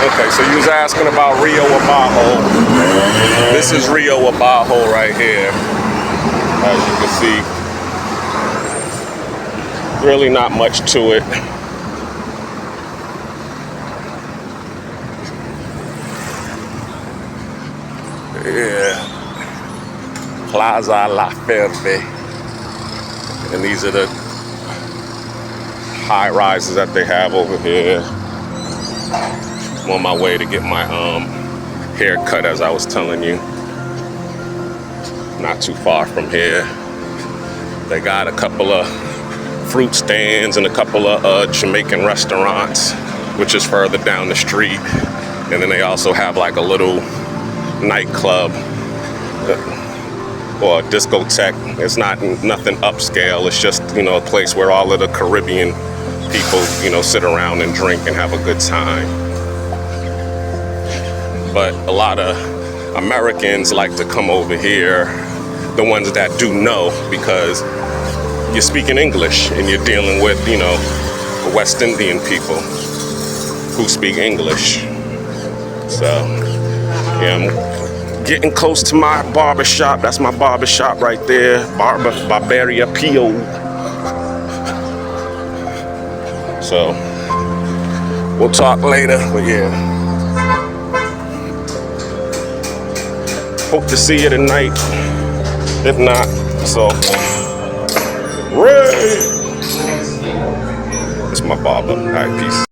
Okay, so you was asking about Rio Abajo. This is Rio Abajo right here. As you can see, really not much to it. Yeah, Plaza La Ferve. And these are the high rises that they have over here. I'm on my way to get my hair cut, as I was telling you. Not too far from here. They got a couple of fruit stands and a couple of Jamaican restaurants, which is further down the street. And then they also have like a little nightclub or a discotheque. It's nothing upscale. It's just, you know, a place where all of the Caribbean people, you know, sit around and drink and have a good time. But a lot of Americans like to come over here, the ones that do know, because you're speaking English and you're dealing with, you know, West Indian people who speak English. So, yeah, I'm getting close to my barber shop. That's my barber shop right there, Barberia Pio. So, we'll talk later, but yeah. Hope to see you tonight. If not, so Ray. It's my barber. All right, peace.